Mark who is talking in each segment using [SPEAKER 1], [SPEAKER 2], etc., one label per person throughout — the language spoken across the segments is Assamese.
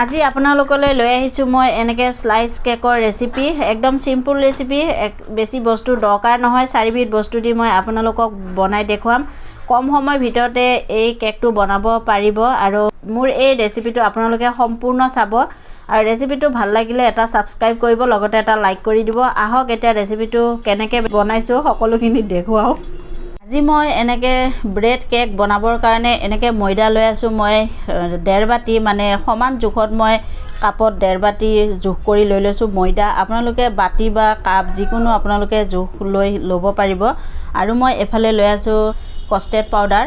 [SPEAKER 1] আজি আপোনালোকলৈ লৈ আহিছোঁ মই এনেকৈ স্লাইচ কেকৰ ৰেচিপি একদম সিম্পল ৰেচিপি বেছি বস্তু দৰকাৰ নহয় 4 বিধ বস্তু দি মই আপোনালোকক বনাই দেখুৱাম কম সময় ভিতৰতে এই কেকটো বনাব পাৰিব আৰু মোৰ এই ৰেচিপিটো আপোনালোকে সম্পূৰ্ণ চাব আৰু ৰেচিপিটো ভাল লাগিলে এটা সাবস্ক্ৰাইব কৰিব লগতে এটা লাইক কৰি দিব আহক এতিয়া ৰেচিপিটো কেনেকৈ বনাইছো সকলোখিনি দেখুৱাও আজি মই এনেকৈ ব্ৰেড কেক বনাবৰ কাৰণে এনেকৈ ময়দা লৈ আছো মই 1.5 বাটি মানে সমান জোখত মই কাপত 1.5 বাটি জোখ কৰি লৈ লৈছো ময়দা আপোনালোকে বাটি বা কাপ যিকোনো আপোনালোকে জোখ লৈ ল'ব পাৰিব আৰু মই এফালে লৈ আছো কাস্টাৰ্ড পাউডাৰ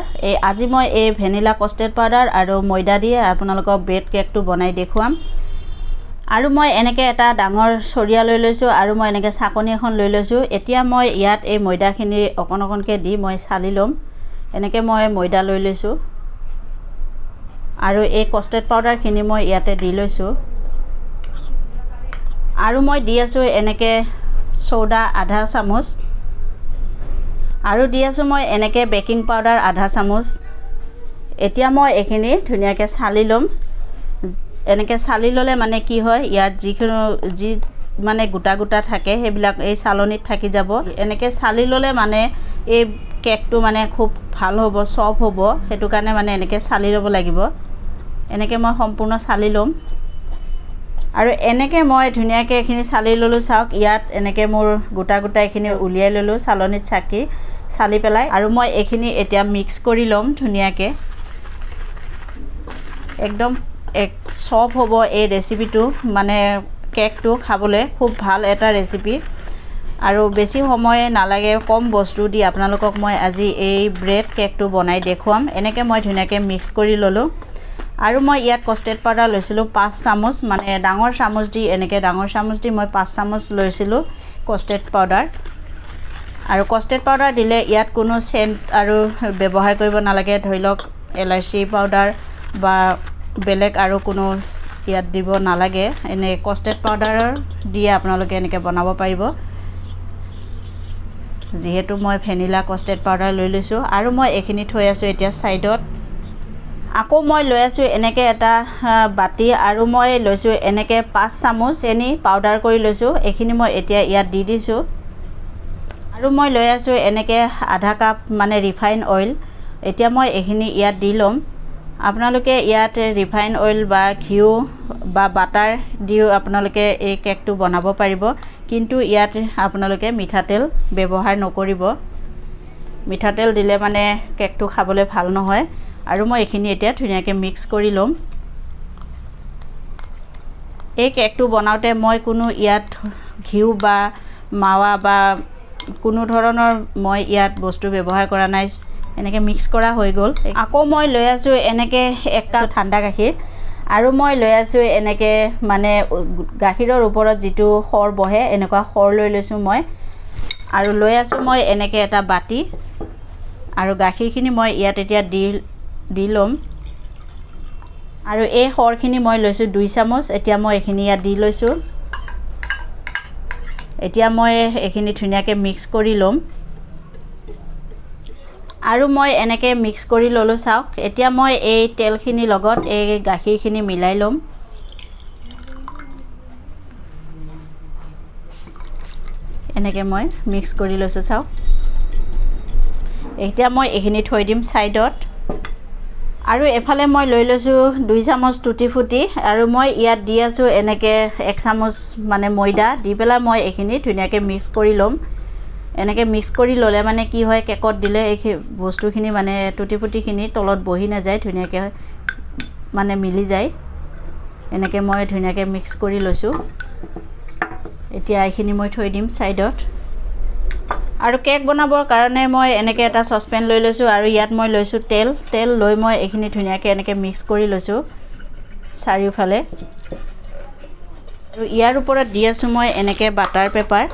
[SPEAKER 1] আজি মই এই ভেনিলা কাস্টাৰ্ড পাউডাৰ আৰু ময়দা দি আপোনালোকক ব্ৰেড কেকটো বনাই দেখুৱাম আৰু মই এনেকৈ এটা ডাঙৰ চৰিয়া লৈ লৈছো আৰু মই এনেকৈ চাকনি এখন লৈ লৈছো এতিয়া মই ইয়াত এই ময়দাখিনি অকনকে দি মই চালি লম এনেকৈ মই ময়দা লৈ লৈছো আৰু এই কাস্টাৰ্ড পাউডাৰখিনি মই ইয়াতে দি লৈছো আৰু মই দি আছো এনেকৈ সোডা আধা চামুচ আৰু দি আছো মই এনেকৈ বেকিং পাউডাৰ আধা চামুচ এতিয়া মই এখিনি ধুনিয়াকৈ চালি লম এনেকৈ চালি ললে মানে কি হয় ইয়াত যি মানে গোটা গোটা থাকে হেবিলাক এই চালনিত থাকি যাব এনেকৈ চালি ললে মানে এই কেকটো মানে খুব ভাল হ'ব সফট হ'ব হেতু কাৰণে মানে এনেকৈ চালি ল'ব লাগিব এনেকৈ মই সম্পূৰ্ণ চালি লম আৰু এনেকৈ মই ধুনিয়াকৈ এখিনি চালি ললো চাওক ইয়াত এনেকৈ মোৰ গোটা গোটা এখিনি উলিয়াই ললো চালনিত চালি পেলাই আৰু মই এখিনি এতিয়া মিক্স কৰি লম ধুনিয়াকৈ একদম সফট হ'ব এই ৰেচিপিটো মানে কেকটো খাবলৈ খুব ভাল এটা ৰেচিপি আৰু বেছি সময় নালাগে কম বস্তু দি আপোনালোকক মই আজি এই ব্ৰেড কেকটো বনাই দেখুৱাম এনেকৈ মই ধুনিয়াকৈ মিক্স কৰি ললো আৰু মই ইয়াত কাস্টাৰ্ড পাউডাৰ লৈছিলো 5 চামুচ মানে ডাঙৰ চামুচ দি এনেকৈ ডাঙৰ চামুচ দি মই 5 চামুচ লৈছিলো কাস্টাৰ্ড পাউডাৰ আৰু কাস্টাৰ্ড পাউডাৰ দিলে ইয়াত কোনো সেন্ট আৰু ব্যৱহাৰ কৰিব নালাগে ধৰি লওক এলাচি পাউডাৰ বা বেলেগ আৰু কোনো ইয়াত দিব নালাগে এনে কাস্টাৰ্ড পাউডাৰ দিয়ে আপোনালোকে এনেকৈ বনাব পাৰিব যেহেতু মই ভেনিলা কাস্টাৰ্ড পাউডাৰ লৈ লৈছো আৰু মই এখিনি থৈ আছো এতিয়া সাইডত আকৌ মই লৈ আছো এনেকৈ এটা বাটি আৰু মই লৈছো এনেকৈ 5 চামুচ চেনি পাউডাৰ কৰি লৈছো এখিনি মই এতিয়া ইয়াত দি দিছো আৰু মই লৈ আছো এনেকৈ আধা কাপ মানে ৰিফাইন অইল এতিয়া মই এখিনি ইয়াত দি লম আপোনালোকে ইয়াত ৰিফাইন অইল বা ঘিউ বা বাটাৰ দিও আপোনালোকে এই কেকটো বনাব পাৰিব কিন্তু ইয়াত আপোনালোকে মিঠাতেল ব্যৱহাৰ নকৰিব মিঠাতেল দিলে মানে কেকটো খাবলৈ ভাল নহয় আৰু মই এখিনি এতিয়া ধুনিয়াকৈ মিক্স কৰি লম এই কেকটো বনাওতে মই কোনো ইয়াত ঘিউ বা মাৱা বা কোনো ধৰণৰ মই ইয়াত বস্তু ব্যৱহাৰ কৰা নাই এনেকৈ মিক্স কৰা হৈ গ'ল আকৌ মই লৈ আছো এনেকৈ এক কাপ ঠাণ্ডা গাখীৰ আৰু মই লৈ আছো এনেকৈ মানে গাখীৰৰ ওপৰত যেটো খৰ বহে এনেকুৱা খৰ লৈ লৈছো মই আৰু লৈ আছো মই এনেকৈ এটা বাটি আৰু গাখীৰখিনি মই ইয়াত এতিয়া দি লম আৰু এই খৰখিনি মই লৈছো 2 চামুচ এতিয়া মই এখিনি ইয়াত দি লৈছো এতিয়া মই এখিনি ধুনিয়াকৈ মিক্স কৰি লম আৰু মই এনেকৈ মিক্স কৰি ললো চাওক এতিয়া মই এই তেলখিনি লগত এই গাখীৰখিনি মিলাই লম এনেকৈ মই মিক্স কৰি লৈছো চাওক এতিয়া মই এখিনি থৈ দিম সাইডত আৰু এফালে মই লৈ লৈছো 2 চামুচ টুটি ফুটি আৰু মই ইয়াত দি আছো এনেকৈ 1 চামুচ মানে ময়দা দি পেলাই মই এখিনি ধুনিয়াকৈ মিক্স কৰি লম এনেকৈ মিক্স কৰি ললে মানে কি হয় কেকত দিলে এই বস্তুখিনি মানে টুটি ফুটিখিনি তলত বহি না যায় ধুনিয়াকৈ মানে মিলি যায় এনেকৈ মই ধুনিয়াকৈ মিক্স কৰি লৈছো এতিয়া এইখিনি মই থৈ দিম সাইডত আৰু কেক বনাবৰ কাৰণে মই এনেকৈ এটা সসপেন লৈ লৈছো আৰু ইয়াত মই লৈছো তেল লৈ মই এইখিনি ধুনিয়াকৈ এনেকৈ মিক্স কৰি লৈছো চাৰিওফালে আৰু ইয়াৰ ওপৰত দি আছো মই এনেকৈ বাটাৰ পেপাৰ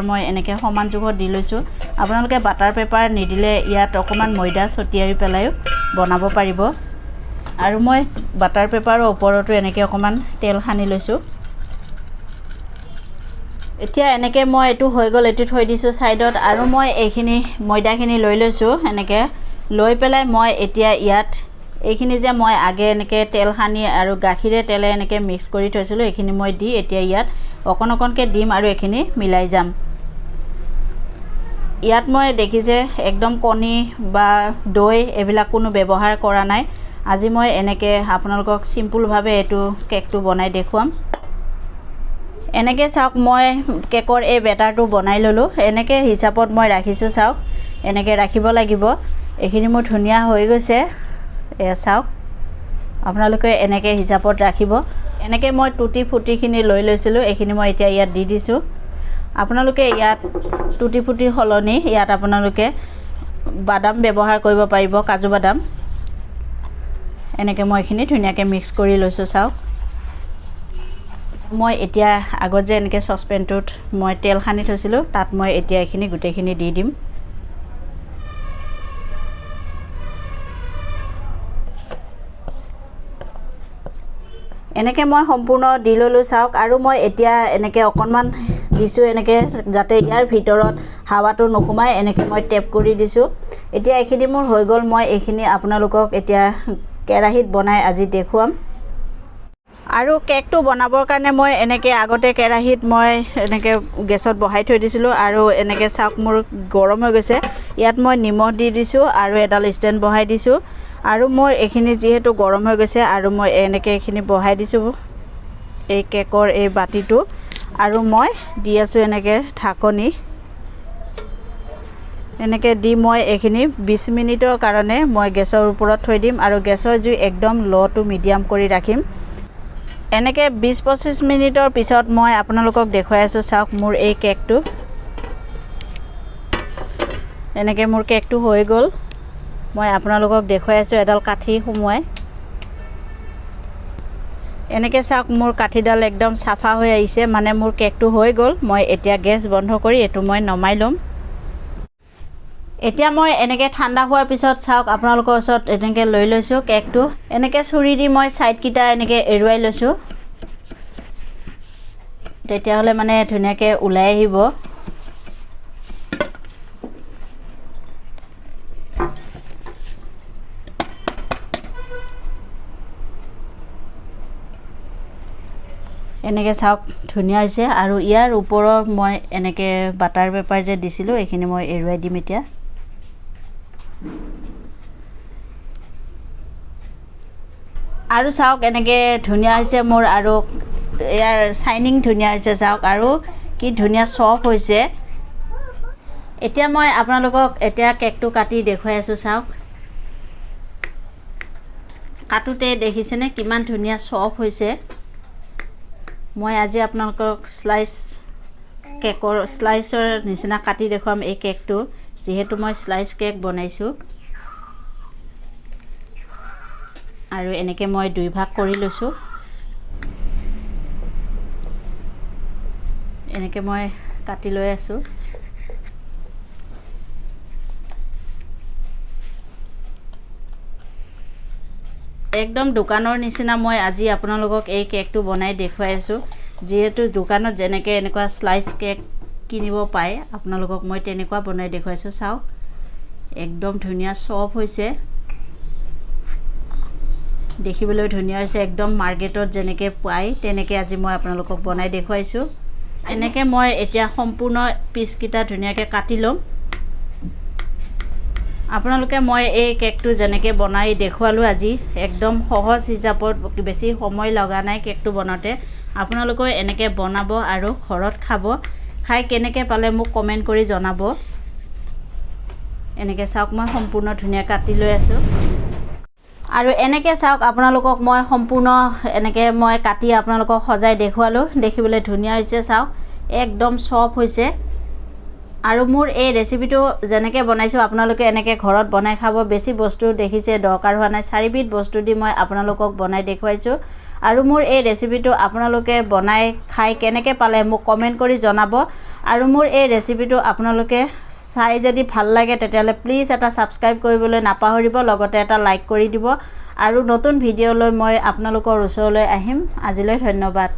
[SPEAKER 1] মই এনেকৈ সমান জোখত দি লৈছো আপোনালোকে বাটাৰ পেপাৰ নিদিলে ইয়াত অকমান ময়দা ছটিয়াই পেলাইও বনাব পাৰিব আৰু মই বাটাৰ পেপাৰৰ ওপৰতো এনেকৈ অকমান তেল সানি লৈছো এতিয়া এনেকৈ মই এইটো হৈ গ'ল, এইটো থৈ দিছোঁ ছাইডত। আৰু মই এইখিনি ময়দাখিনি লৈ লৈছোঁ এনেকৈ লৈ পেলাই মই এতিয়া ইয়াত এইখিনি যে মই আগে এনেকৈ তেল সানি আৰু গাখীৰে তেলে এনেকৈ মিক্স কৰি থৈছিলোঁ এইখিনি মই দি এতিয়া ইয়াত অকণ অকণকৈ দিম আৰু এইখিনি মিলাই যাম। ইয়াত মই দেখিছে একদম কণী বা দৈ এইবিলাক কোনো ব্যৱহাৰ কৰা নাই। আজি মই এনেকৈ আপোনালোকক চিম্পুলভাৱে এইটো কেকটো বনাই দেখুৱাম। এনেকৈ চাওক মই কেকৰ এই বেটাৰটো বনাই ল'লোঁ। এনেকৈ হিচাপত মই ৰাখিছোঁ চাওক, এনেকৈ ৰাখিব লাগিব। এইখিনি মোৰ ধুনীয়া হৈ গৈছে, এয়া চাওক। আপোনালোকে এনেকৈ হিচাপত ৰাখিব। এনেকৈ মই টুটি ফুটিখিনি লৈ লৈছিলোঁ, এইখিনি মই এতিয়া ইয়াত দি দিছোঁ। আপোনালোকে ইয়াত টুটি ফুটিৰ সলনি ইয়াত আপোনালোকে বাদাম ব্যৱহাৰ কৰিব পাৰিব, কাজু বাদাম। এনেকৈ মই এইখিনি ধুনীয়াকৈ মিক্স কৰি লৈছোঁ চাওক। মই এতিয়া আগত যে এনেকৈ চচপেনটোত মই তেল সানি থৈছিলোঁ তাত মই এতিয়া এইখিনি গোটেইখিনি দি দিম। এনেকৈ মই সম্পূৰ্ণ দি ল'লোঁ চাওক। আৰু মই এতিয়া এনেকৈ অকণমান দিছোঁ এনেকৈ যাতে ইয়াৰ ভিতৰত হাৱাটো নোসোমায়, এনেকৈ মই টেপ কৰি দিছোঁ। এতিয়া এইখিনি মোৰ হৈ গ'ল। মই এইখিনি আপোনালোকক এতিয়া কেৰাহীত বনাই আজি দেখুৱাম। আৰু কেকটো বনাবৰ কাৰণে মই এনেকৈ আগতে কেৰাহীত মই এনেকৈ গেছত বহাই থৈ দিছিলোঁ আৰু এনেকৈ চাওক মোৰ গৰম হৈ গৈছে। ইয়াত মই নিমখ দি দিছোঁ আৰু এডাল ষ্টেণ্ড বহাই দিছোঁ। আৰু মোৰ এইখিনি যিহেতু গৰম হৈ গৈছে আৰু মই এনেকৈ এইখিনি বহাই দিছোঁ এই কেকৰ এই বাতিটো। আৰু মই দি আছোঁ এনেকৈ ঢাকনি। এনেকৈ দি মই এইখিনি 20 মিনিটৰ কাৰণে মই গেছৰ ওপৰত থৈ দিম আৰু গেছৰ জুই একদম ল' টু মিডিয়াম কৰি ৰাখিম। এনেকৈ 20-25 মিনিটৰ পিছত মই আপোনালোকক দেখুৱাই আছোঁ চাওক মোৰ এই কেকটো। এনেকৈ মোৰ কেকটো হৈ গ'ল। মই আপোনালোকক দেখুৱাই আছোঁ এডাল কাঠি সোমোৱাই। এনেকৈ চাওক মোৰ কাঠিডাল একদম চাফা হৈ আহিছে, মানে মোৰ কেকটো হৈ গ'ল। মই এতিয়া গেছ বন্ধ কৰি এইটো মই নমাই ল'ম। এতিয়া মই এনেকৈ ঠাণ্ডা হোৱাৰ পিছত চাওক আপোনালোকৰ ওচৰত এনেকৈ লৈ লৈছোঁ কেকটো। এনেকৈ চুৰি দি মই ছাইডকেইটা এনেকৈ এৰুৱাই লৈছোঁ, তেতিয়াহ'লে মানে ধুনীয়াকৈ ওলাই আহিব। এনেকৈ চাওক ধুনীয়া হৈছে। আৰু ইয়াৰ ওপৰত মই এনেকৈ বাটাৰ পেপাৰ যে দিছিলোঁ এইখিনি মই এৰুৱাই দিম এতিয়া। আৰু চাওক এনেকৈ ধুনীয়া হৈছে মোৰ, আৰু ইয়াৰ চাইনিং ধুনীয়া হৈছে চাওক, আৰু কি ধুনীয়া চফ্ট হৈছে। এতিয়া মই আপোনালোকক এতিয়া কেকটো কাটি দেখুৱাই আছোঁ চাওক। কাটোতে দেখিছেনে কিমান ধুনীয়া চফ্ট হৈছে। মই আজি আপোনালোকক কেকৰ স্লাইচৰ নিচিনা কাটি দেখুৱাম এই কেকটো, যিহেতু মই স্লাইচ কেক বনাইছোঁ। আৰু এনেকৈ মই 2 ভাগ কৰি লৈছোঁ। এনেকৈ মই কাটি লৈ আছোঁ। একদম দোকানৰ নিচিনা মই আজি আপোনালোকক এই কেকটো বনাই দেখুৱাই আছোঁ। যিহেতু দোকানত যেনেকৈ এনেকুৱা স্লাইচ কেক কিনিব পায়, আপোনালোকক মই তেনেকুৱা বনাই দেখুৱাইছোঁ চাওক। একদম ধুনীয়া চফ্ট হৈছে, দেখিবলৈ ধুনীয়া হৈছে। একদম মাৰ্কেটত যেনেকৈ পায় তেনেকৈ আজি মই আপোনালোকক বনাই দেখুৱাইছোঁ। এনেকৈ মই এতিয়া সম্পূৰ্ণ পিচকেইটা ধুনীয়াকৈ কাটি ল'ম। আপোনালোকে মই এই কেকটো যেনেকৈ বনাই দেখুৱালোঁ আজি, একদম সহজ হিচাপত, বেছি সময় লগা নাই কেকটো বনাওঁতে। আপোনালোকেও এনেকৈ বনাব আৰু ঘৰত খাব। খাই কেনেকৈ পালে মোক কমেণ্ট কৰি জনাব। এনেকৈ চাওক মই সম্পূৰ্ণ ধুনীয়া কাটি লৈ আছোঁ। আৰু এনেকৈ চাওক আপোনালোকক মই সম্পূৰ্ণ এনেকৈ মই কাটি আপোনালোকক সজাই দেখুৱালোঁ। দেখিবলৈ ধুনীয়া হৈছে চাওক, একদম চফ্ট হৈছে। আৰু মোৰ এই ৰেচিপিটো যেনেকৈ বনাইছোঁ আপোনালোকে এনেকৈ ঘৰত বনাই খাব। বেছি বস্তু দেখিছে দৰকাৰ হোৱা নাই, 4 বিধ বস্তু দি মই আপোনালোকক বনাই দেখুৱাইছোঁ। আৰু মোৰ এই ৰেচিপিটো আপোনালোকে বনাই খাই কেনেকৈ পালে মোক কমেণ্ট কৰি জনাব। আৰু মোৰ এই ৰেচিপিটো আপোনালোকে চাই যদি ভাল লাগে তেতিয়াহ'লে প্লিজ এটা ছাবস্ক্ৰাইব কৰিবলৈ নাপাহৰিব, লগতে এটা লাইক কৰি দিব। আৰু নতুন ভিডিঅ'লৈ মই আপোনালোকৰ ওচৰলৈ আহিম। আজিলৈ ধন্যবাদ।